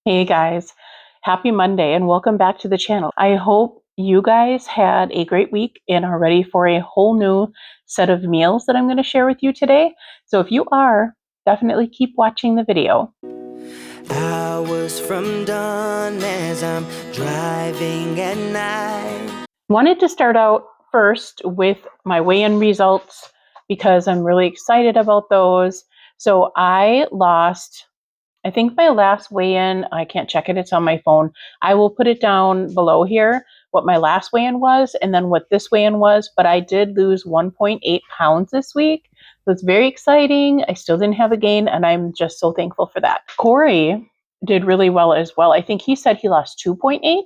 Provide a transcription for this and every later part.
Hey guys, happy Monday and welcome back to the channel. I hope you guys had a great week and are ready for a whole new set of meals that I'm going to share with you today. So if you are, definitely keep watching the video. Hours from dawn as I'm driving at night. Wanted to start out first with my weigh-in results because I'm really excited about those. So I lost, I think my last weigh-in, I can't check it, it's on my phone. I will put it down below here, what my last weigh-in was, and then what this weigh-in was, but I did lose 1.8 pounds this week. So it's very exciting. I still didn't have a gain, and I'm just so thankful for that. Cory did really well as well. I think he said he lost 2.8.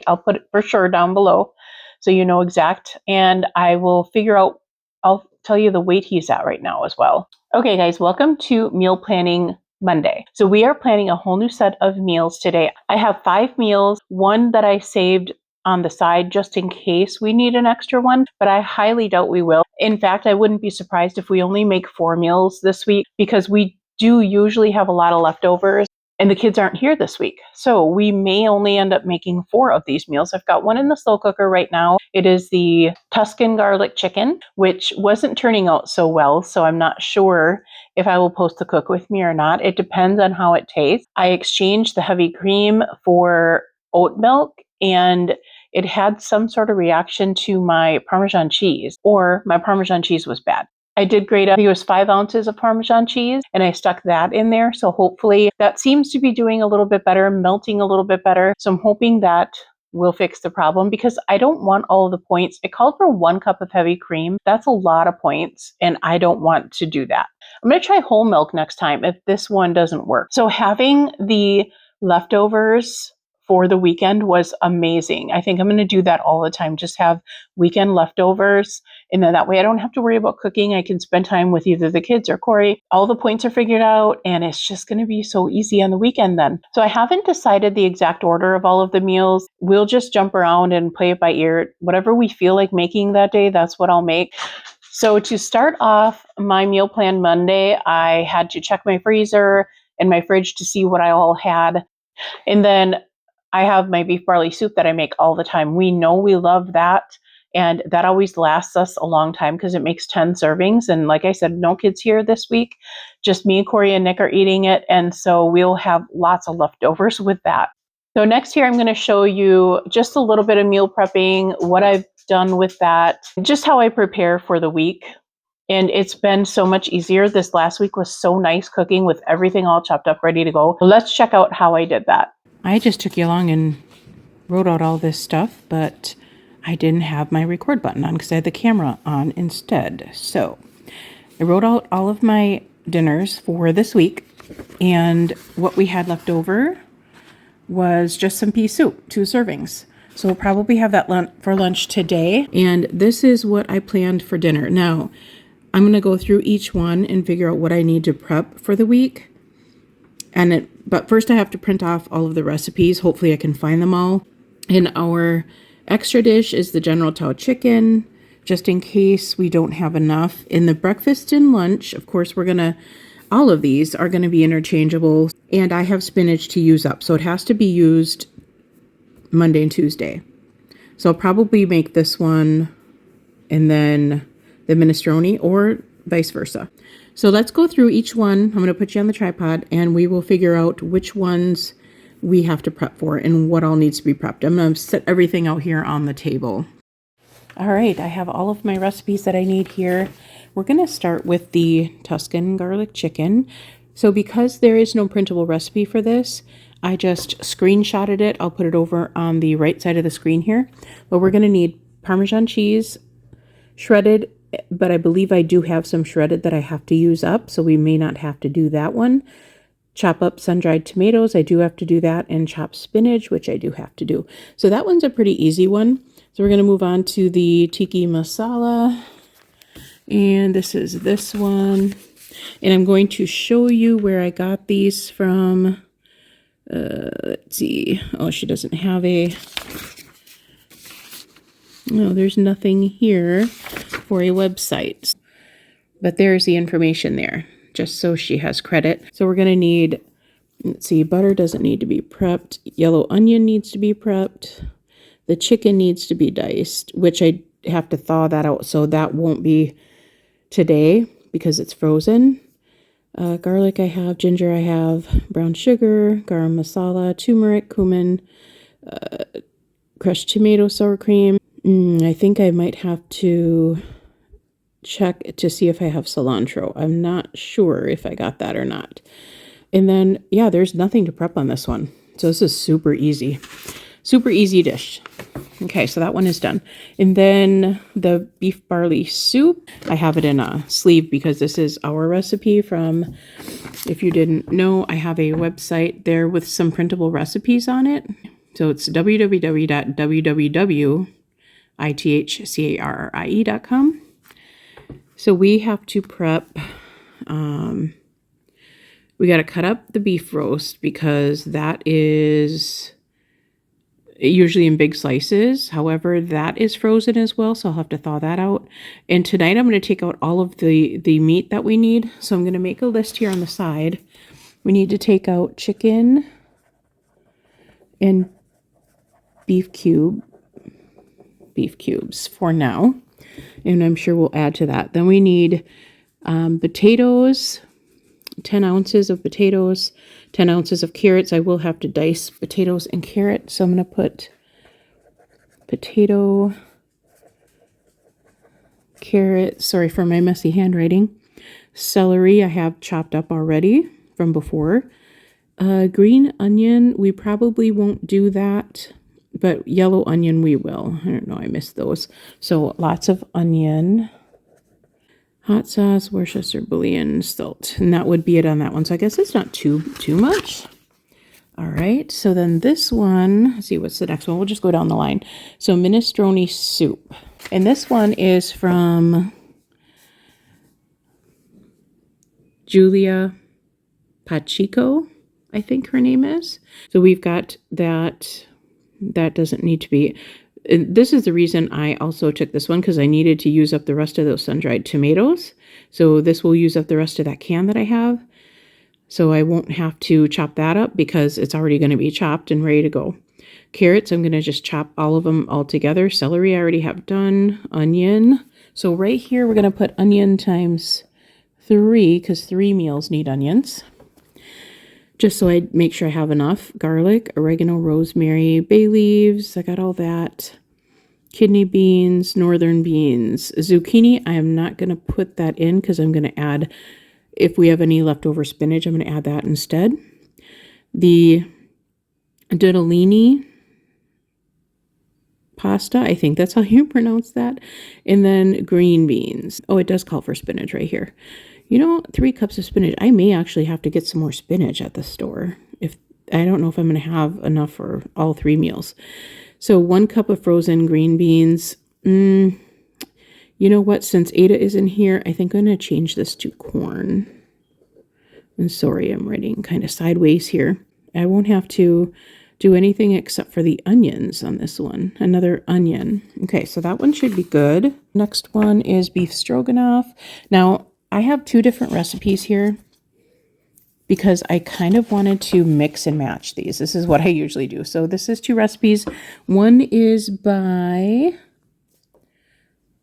I'll put it for sure down below so you know exact, and I will figure out, I'll tell you the weight he's at right now as well. Okay guys, welcome to Meal Planning Monday. So we are planning a whole new set of meals today. I have 5 meals, one that I saved on the side just in case we need an extra one, but I highly doubt we will. In fact, I wouldn't be surprised if we only make 4 meals this week because we do usually have a lot of leftovers and the kids aren't here this week. So we may only end up making 4 of these meals. I've got one in the slow cooker right now. It is the Tuscan garlic chicken, which wasn't turning out so well. So I'm not sure if I will post the cook with me or not. It depends on how it tastes. I exchanged the heavy cream for oat milk and it had some sort of reaction to my Parmesan cheese, or my Parmesan cheese was bad. I did grate up, I think it was 5 ounces of Parmesan cheese, and I stuck that in there. So hopefully that seems to be doing a little bit better, melting a little bit better. So I'm hoping that will fix the problem because I don't want all of the points. It called for 1 cup of heavy cream. That's a lot of points, and I don't want to do that. I'm going to try whole milk next time if this one doesn't work. So having the leftovers for the weekend was amazing. I think I'm going to do that all the time. Just have weekend leftovers. And then that way I don't have to worry about cooking. I can spend time with either the kids or Cory. All the points are figured out and it's just going to be so easy on the weekend then. So I haven't decided the exact order of all of the meals. We'll just jump around and play it by ear. Whatever we feel like making that day, that's what I'll make. So to start off my meal plan Monday, I had to check my freezer and my fridge to see what I all had. And then I have my beef barley soup that I make all the time. We know we love that. And that always lasts us a long time because it makes 10 servings. And like I said, no kids here this week. Just me, Cory, and Nick are eating it. And so we'll have lots of leftovers with that. So next here, I'm going to show you just a little bit of meal prepping, what I've done with that, just how I prepare for the week. And it's been so much easier. This last week was so nice cooking with everything all chopped up, ready to go. So let's check out how I did that. I just took you along and wrote out all this stuff, but I didn't have my record button on because I had the camera on instead. So I wrote out all of my dinners for this week, and what we had left over was just some pea soup, 2 servings. So we'll probably have that for lunch today. And this is what I planned for dinner. Now, I'm going to go through each one and figure out what I need to prep for the week. But first I have to print off all of the recipes. Hopefully I can find them all. And our extra dish is the General Tso Chicken, just in case we don't have enough. In the breakfast and lunch, of course, all of these are going to be interchangeable. And I have spinach to use up, so it has to be used Monday and Tuesday. So I'll probably make this one and then the minestrone, or vice versa. So let's go through each one. I'm going to put you on the tripod and we will figure out which ones we have to prep for and what all needs to be prepped. I'm going to set everything out here on the table. All right, I have all of my recipes that I need here. We're going to start with the Tuscan garlic chicken. So because there is no printable recipe for this, I just screenshotted it. I'll put it over on the right side of the screen here. But we're going to need Parmesan cheese, shredded, but I believe I do have some shredded that I have to use up, so we may not have to do that one. Chop up sun-dried tomatoes, I do have to do that, and chop spinach, which I do have to do. So that one's a pretty easy one. So we're going to move on to the Tikki Masala, and this is this one. And I'm going to show you where I got these from. Let's see. Oh, she doesn't have no, there's nothing here for a website, but there's the information there, just so she has credit. So we're going to need Let's see, butter doesn't need to be prepped. Yellow onion needs to be prepped. The chicken needs to be diced, which I have to thaw that out, so that won't be today because it's frozen. Garlic I have, ginger I have, brown sugar, garam masala, turmeric, cumin, crushed tomato, sour cream. I think I might have to check to see if I have cilantro. I'm not sure if I got that or not. And then, yeah, there's nothing to prep on this one. So this is super easy. Super easy dish. Okay, so that one is done. And then the beef barley soup, I have it in a sleeve because this is our recipe from, if you didn't know, I have a website there with some printable recipes on it. So it's www.ithcarrie.com. So we have to prep, we got to cut up the beef roast because that is usually in big slices. However, that is frozen as well, so I'll have to thaw that out. And tonight I'm going to take out all of the meat that we need. So I'm going to make a list here on the side. We need to take out chicken and beef cubes for now. And I'm sure we'll add to that. Then we need potatoes, 10 ounces of potatoes, 10 ounces of carrots. I will have to dice potatoes and carrot. So I'm going to put potato, carrot, sorry for my messy handwriting. Celery I have chopped up already from before. Green onion, we probably won't do that, but yellow onion we will. I don't know, I missed those. So lots of onion. Hot sauce, Worcestershire bouillon, salt. And that would be it on that one. So I guess it's not too much. All right. So then this one, let's see, what's the next one? We'll just go down the line. So minestrone soup. And this one is from Julia Pacheco, I think her name is. So we've got that. That doesn't need to be. And this is the reason I also took this one, because I needed to use up the rest of those sun-dried tomatoes. So this will use up the rest of that can that I have. So I won't have to chop that up because it's already going to be chopped and ready to go. Carrots, I'm going to just chop all of them all together. Celery I already have done. Onion. So right here we're going to put onion times 3 because 3 meals need onions. Just so I make sure I have enough. Garlic, oregano, rosemary, bay leaves. I got all that. Kidney beans, northern beans. Zucchini, I am not going to put that in because I'm going to add, if we have any leftover spinach, I'm going to add that instead. The ditalini pasta, I think that's how you pronounce that. And then green beans. Oh, it does call for spinach right here. 3 cups of spinach. I may actually have to get some more spinach at the store. I don't know if I'm going to have enough for all 3 meals. So 1 cup of frozen green beans. You know what? Since Ada isn't here, I think I'm going to change this to corn. And sorry, I'm writing kind of sideways here. I won't have to do anything except for the onions on this one. Another onion. Okay, so that one should be good. Next one is beef stroganoff. Now, I have 2 different recipes here because I kind of wanted to mix and match these. This is what I usually do. So this is 2 recipes. One is by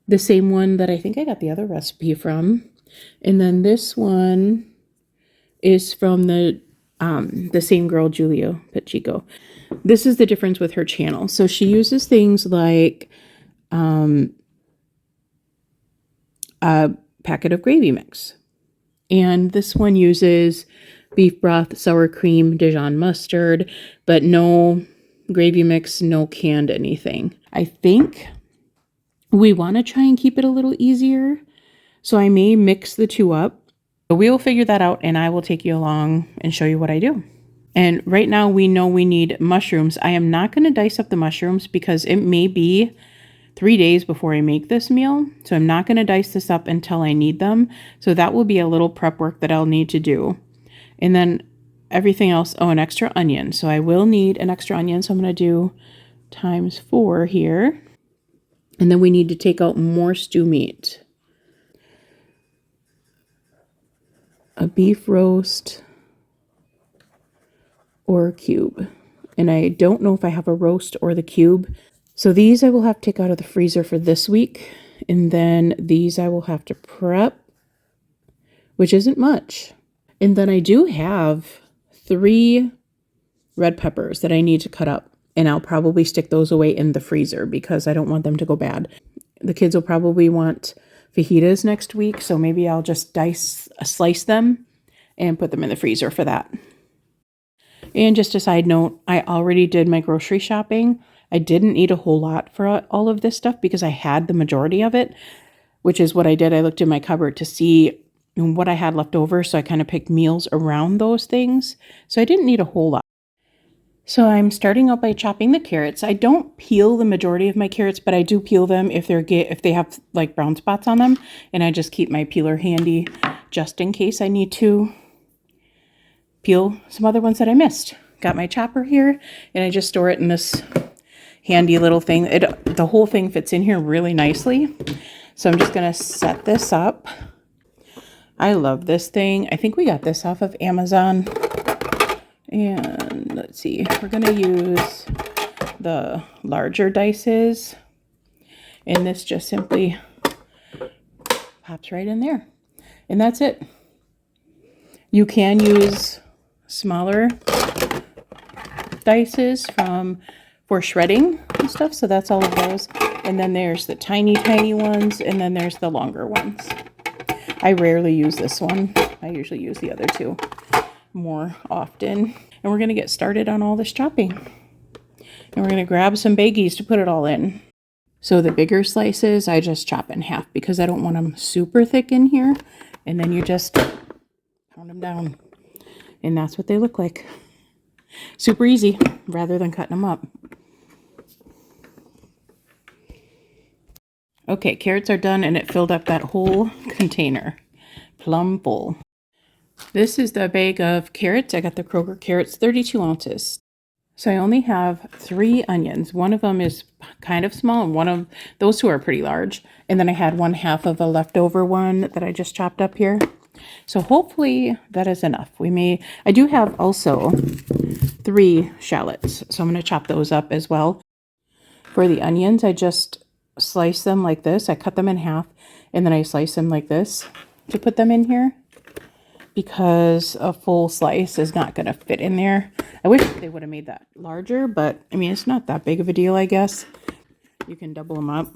the same one that I think I got the other recipe from. And then this one is from the same girl, Julia Pacheco. This is the difference with her channel. So she uses things like packet of gravy mix. And this one uses beef broth, sour cream, Dijon mustard, but no gravy mix, no canned anything. I think we want to try and keep it a little easier. So I may mix the 2 up. But we'll figure that out and I will take you along and show you what I do. And right now we know we need mushrooms. I am not going to dice up the mushrooms because it may be 3 days before I make this meal. So I'm not going to dice this up until I need them. So that will be a little prep work that I'll need to do. And then everything else, an extra onion. So I will need an extra onion. So I'm going to do times 4 here. And then we need to take out more stew meat. A beef roast. or cube. And I don't know if I have a roast or the cube. So these I will have to take out of the freezer for this week. And then these I will have to prep, which isn't much. And then I do have 3 red peppers that I need to cut up. And I'll probably stick those away in the freezer because I don't want them to go bad. The kids will probably want fajitas next week. So maybe I'll just slice them and put them in the freezer for that. And just a side note, I already did my grocery shopping. I didn't need a whole lot for all of this stuff because I had the majority of it, which is what I did. I looked in my cupboard to see what I had left over. So I kind of picked meals around those things. So I didn't need a whole lot. So I'm starting out by chopping the carrots. I don't peel the majority of my carrots, but I do peel them if they have like brown spots on them. And I just keep my peeler handy just in case I need to peel some other ones that I missed. Got my chopper here, and I just store it in this handy little thing. The whole thing fits in here really nicely. So I'm just going to set this up. I love this thing. I think we got this off of Amazon. And let's see, we're going to use the larger dices. And this just simply pops right in there. And that's it. You can use smaller dices for shredding and stuff. So that's all of those. And then there's the tiny ones. And then there's the longer ones. I rarely use this one. I usually use the other 2 more often. And we're going to get started on all this chopping. And we're going to grab some veggies to put it all in. So the bigger slices, I just chop in half because I don't want them super thick in here. And then you just pound them down. And that's what they look like. Super easy rather than cutting them up. Okay, carrots are done and it filled up that whole container. Plumb full. This is the bag of carrots. I got the Kroger carrots, 32 ounces. So I only have 3 onions. One of them is kind of small and one of those 2 are pretty large. And then I had 1/2 of a leftover one that I just chopped up here. So hopefully that is enough. I do have also 3 shallots. So I'm going to chop those up as well. For the onions, I just slice them like this. I cut them in half and then I slice them like this to put them in here because a full slice is not going to fit in there. I wish they would have made that larger, but I mean, it's not that big of a deal, I guess. You can double them up.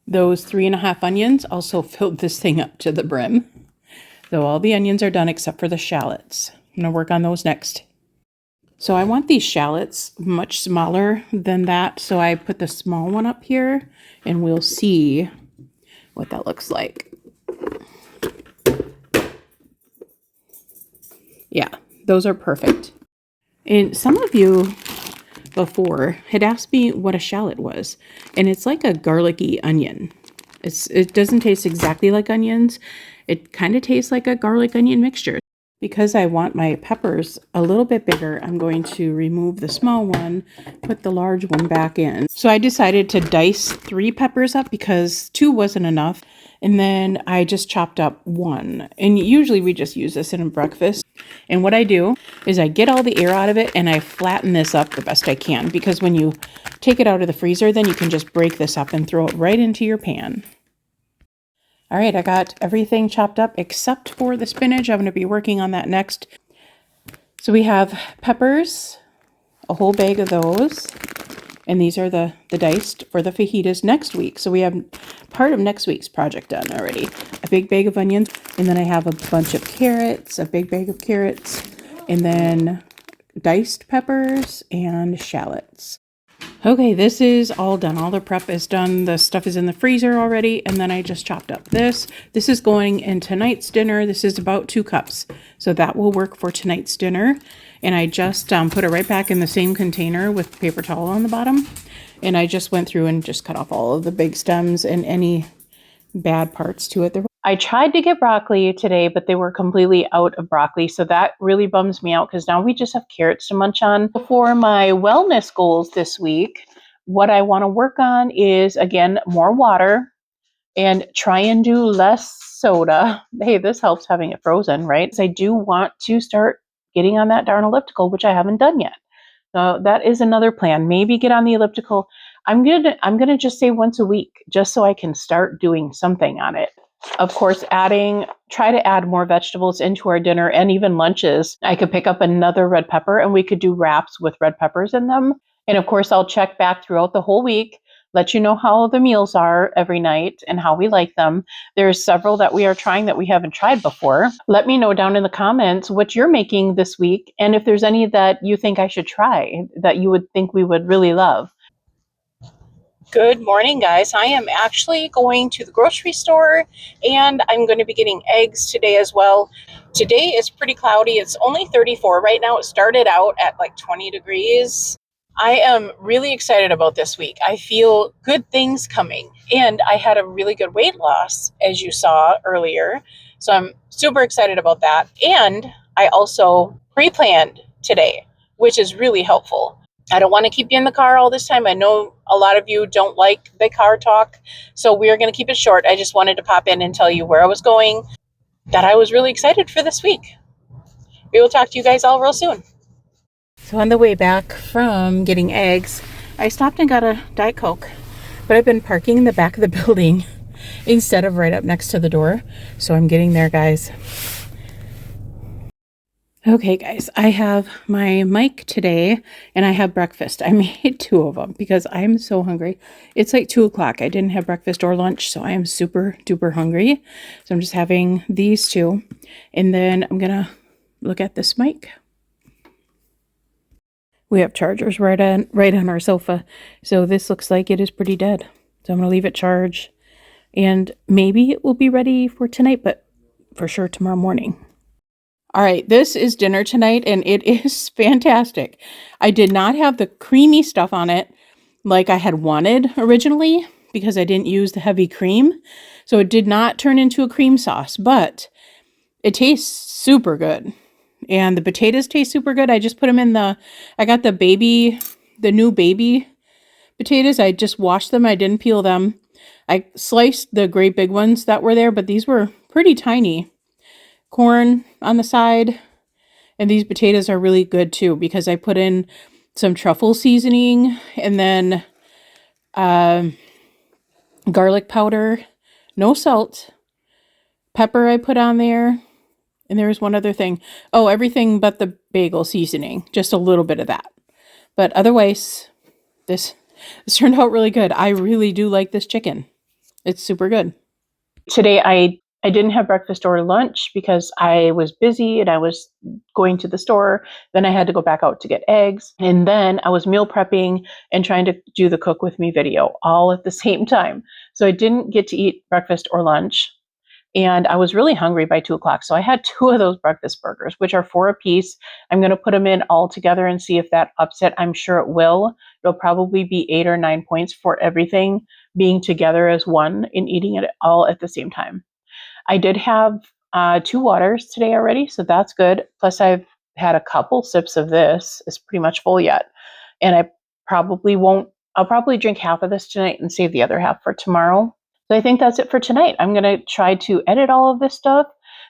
Those 3.5 onions also filled this thing up to the brim. So all the onions are done except for the shallots. I'm going to work on those next. So I want these shallots much smaller than that. So I put the small one up here and we'll see what that looks like. Yeah, those are perfect. And some of you before had asked me what a shallot was, and it's like a garlicky onion. It doesn't taste exactly like onions. It kind of tastes like a garlic onion mixture. Because I want my peppers a little bit bigger, I'm going to remove the small one, put the large one back in. So I decided to dice 3 peppers up because 2 wasn't enough. And then I just chopped up 1. And usually we just use this in a breakfast. And what I do is I get all the air out of it and I flatten this up the best I can. Because when you take it out of the freezer, then you can just break this up and throw it right into your pan. All right, I got everything chopped up except for the spinach. I'm going to be working on that next. So we have peppers, a whole bag of those. And these are the diced for the fajitas next week. So we have part of next week's project done already. A big bag of onions. And then I have a bunch of carrots, a big bag of carrots. And then diced peppers and shallots. Okay, this is all done. All the prep is done. The stuff is in the freezer already. And then I just chopped up this. This is going in tonight's dinner. This is about 2 cups. So that will work for tonight's dinner. And I just put it right back in the same container with paper towel on the bottom. And I just went through and just cut off all of the big stems and any bad parts to it. I tried to get broccoli today, but they were completely out of broccoli. So that really bums me out because now we just have carrots to munch on. For my wellness goals this week, what I want to work on is, again, more water and try and do less soda. Hey, this helps having it frozen, right? So I do want to start getting on that darn elliptical, which I haven't done yet. So that is another plan. Maybe get on the elliptical. I'm gonna just say once a week, just so I can start doing something on it. Of course, try to add more vegetables into our dinner and even lunches. I could pick up another red pepper and we could do wraps with red peppers in them. And of course, I'll check back throughout the whole week, let you know how the meals are every night and how we like them. There's several that we are trying that we haven't tried before. Let me know down in the comments what you're making this week and if there's any that you think I should try that you would think we would really love. Good morning, guys. I am actually going to the grocery store and I'm going to be getting eggs today as well. Today is pretty cloudy. It's only 34 right now. It started out at like 20 degrees. I am really excited about this week. I feel good things coming and I had a really good weight loss, as you saw earlier. So I'm super excited about that. And I also pre-planned today, which is really helpful. I don't want to keep you in the car all this time. I know a lot of you don't like the car talk, so we're going to keep it short. I just wanted to pop in and tell you where I was going, that I was really excited for this week. We will talk to you guys all real soon. So on the way back from getting eggs, I stopped and got a Diet Coke, but I've been parking in the back of the building instead of right up next to the door. So I'm getting there, guys. Okay, guys, I have my mic today and I have breakfast. I made 2 of them because I'm so hungry. It's like 2 o'clock. I didn't have breakfast or lunch, so I am super duper hungry. So I'm just having these 2 and then I'm gonna look at this mic. We have chargers right on our sofa. So this looks like it is pretty dead. So I'm gonna leave it charged and maybe it will be ready for tonight, but for sure tomorrow morning. All right, this is dinner tonight, and it is fantastic. I did not have the creamy stuff on it like I had wanted originally because I didn't use the heavy cream. So it did not turn into a cream sauce, but it tastes super good. And the potatoes taste super good. I just put them in I got the new baby potatoes. I just washed them. I didn't peel them. I sliced the great big ones that were there, but these were pretty tiny. Corn on the side, and these potatoes are really good too because I put in some truffle seasoning and then garlic powder, no salt, pepper I put on there, and there was one other thing. Oh, everything but the bagel seasoning, just a little bit of that. But otherwise, this turned out really good. I really do like this chicken. It's super good. Today I didn't have breakfast or lunch because I was busy and I was going to the store. Then I had to go back out to get eggs. And then I was meal prepping and trying to do the cook with me video all at the same time. So I didn't get to eat breakfast or lunch. And I was really hungry by 2 o'clock. So I had 2 of those breakfast burgers, which are 4 a piece. I'm going to put them in all together and see if that ups it. I'm sure it will. It'll probably be 8 or 9 points for everything being together as one and eating it all at the same time. I did have 2 waters today already, so that's good. Plus, I've had a couple sips of this. It's pretty much full yet. And I'll probably drink half of this tonight and save the other half for tomorrow. So I think that's it for tonight. I'm going to try to edit all of this stuff.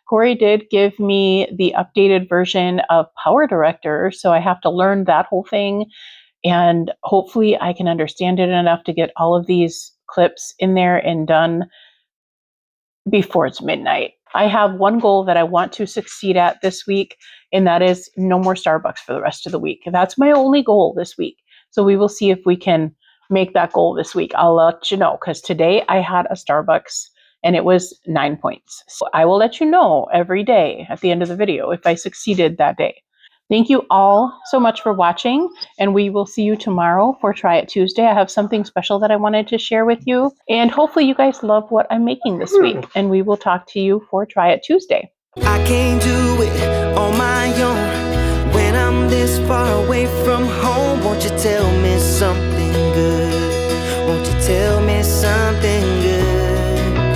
Cory did give me the updated version of Power Director, so I have to learn that whole thing. And hopefully I can understand it enough to get all of these clips in there and done before it's midnight. I have one goal that I want to succeed at this week, and that is no more Starbucks for the rest of the week. That's my only goal this week. So we will see if we can make that goal this week. I'll let you know because today I had a Starbucks and it was 9 points. So I will let you know every day at the end of the video if I succeeded that day. Thank you all so much for watching, and we will see you tomorrow for Try It Tuesday. I have something special that I wanted to share with you, and hopefully you guys love what I'm making this week, and we will talk to you for Try It Tuesday. I can't do it on my own when I'm this far away from home. Won't you tell me something?